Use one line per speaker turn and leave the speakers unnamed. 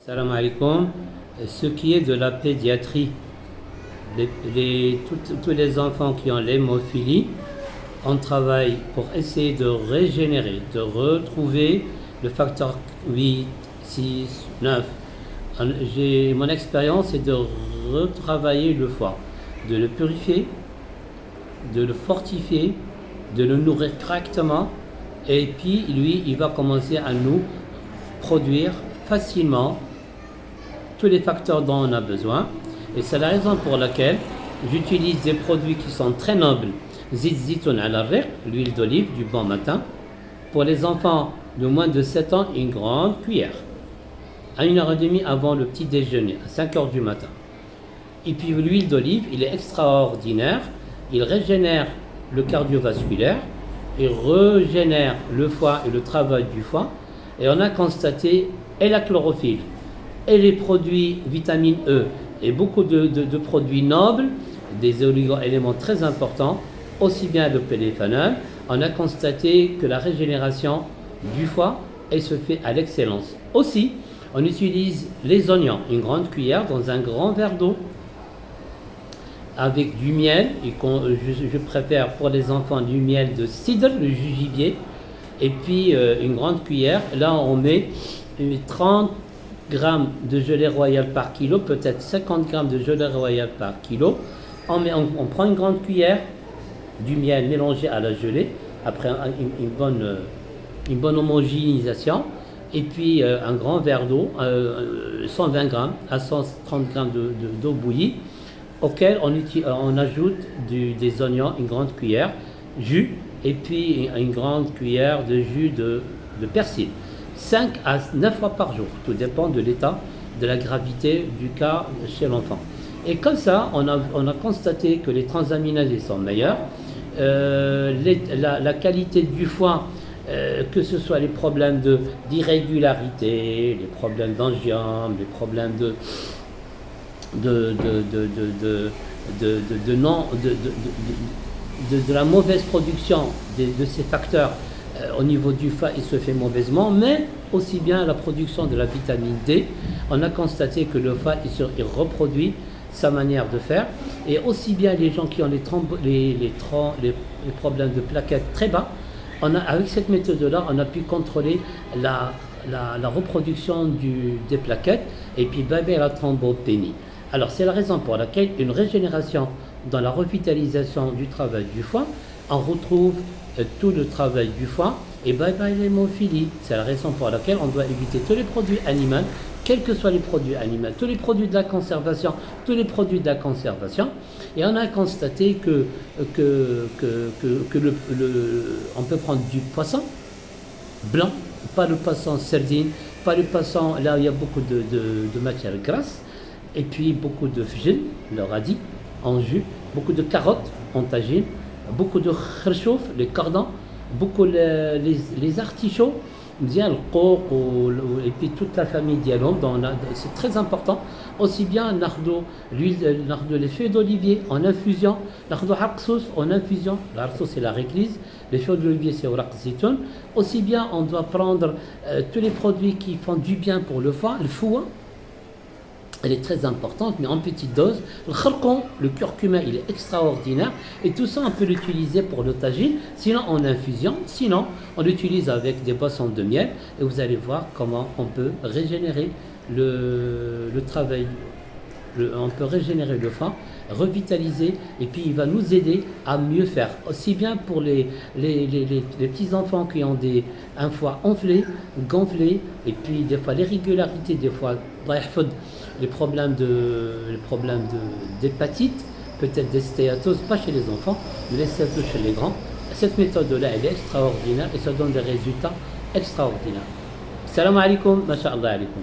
Salam alaikum. Ce qui est de la pédiatrie, tous les enfants qui ont l'hémophilie, on travaille pour essayer de régénérer, de retrouver le facteur 8, 6, 9. Mon expérience est de retravailler le foie, de le purifier, de le fortifier, de le nourrir correctement, et puis lui, il va commencer à nous produire facilement tous les facteurs dont on a besoin. Et c'est la raison pour laquelle j'utilise des produits qui sont très nobles. Zit zitoun al riq, l'huile d'olive du bon matin. Pour les enfants de moins de 7 ans, une grande cuillère. À 1h30 avant le petit déjeuner, à 5h du matin. Et puis l'huile d'olive, il est extraordinaire. Il régénère le cardiovasculaire. Il régénère le foie et le travail du foie. Et on a constaté et la chlorophylle, et les produits vitamine E, et beaucoup de produits nobles, des oligo-éléments très importants, aussi bien le phénol, on a constaté que la régénération du foie, elle se fait à l'excellence. Aussi, on utilise les oignons, une grande cuillère dans un grand verre d'eau, avec du miel, et je préfère pour les enfants du miel de cidre, le jugibier, et puis une grande cuillère. Là, on met 30 grammes de gelée royale par kilo, peut-être 50 grammes de gelée royale par kilo. On prend une grande cuillère du miel mélangé à la gelée, après une bonne homogénéisation, et puis un grand verre d'eau, 120 grammes à 130 grammes d'eau bouillie, auquel on ajoute des oignons, une grande cuillère, jus, et puis une grande cuillère de jus de persil. 5 à 9 fois par jour, tout dépend de l'état, de la gravité du cas chez l'enfant. Et comme ça, on a constaté que les transaminases sont meilleures, la qualité du foie, que ce soit les problèmes d'irrégularité, les problèmes d'angiome, les problèmes de la mauvaise production de ces facteurs au niveau du foie, il se fait mauvaisement, mais aussi bien la production de la vitamine D. On a constaté que le foie, il reproduit sa manière de faire, et aussi bien les gens qui ont les problèmes de plaquettes très bas, avec cette méthode-là, on a pu contrôler la reproduction des plaquettes, et puis baisser la thrombopénie. Alors c'est la raison pour laquelle une régénération dans la revitalisation du travail du foie, on retrouve tout le travail du foie, et bye l'hémophilie. C'est la raison pour laquelle on doit éviter tous les produits animaux, quels que soient les produits animaux, tous les produits de la conservation, Et on a constaté que on peut prendre du poisson blanc, pas le poisson sardine, pas le poisson là où il y a beaucoup de matière grasse, et puis beaucoup de fgil, le radis en jus, beaucoup de carottes en tagine, beaucoup de kharchouf, les cordons, beaucoup les artichauts, et puis toute la famille dialon, c'est très important. Aussi bien les feuilles d'olivier en infusion, nardo haqsous en infusion, l'arqsous c'est la réglise, les feuilles d'olivier c'est au zitoun. Aussi bien on doit prendre tous les produits qui font du bien pour le foie, le foie. Elle est très importante, mais en petite dose. Le kharkon, le curcuma, il est extraordinaire. Et tout ça, on peut l'utiliser pour le tagine, sinon en infusion, sinon on l'utilise avec des boissons de miel. Et vous allez voir comment on peut régénérer le travail. On peut régénérer le foie, revitaliser, et puis il va nous aider à mieux faire. Aussi bien pour les petits-enfants qui ont un foie gonflé, et puis des fois l'irrégularité, des fois les problèmes d'hépatite, peut-être des stéatoses, pas chez les enfants, mais les stéatoses chez les grands. Cette méthode-là, elle est extraordinaire et ça donne des résultats extraordinaires. Salam alaikum, masha'Allah alaikum.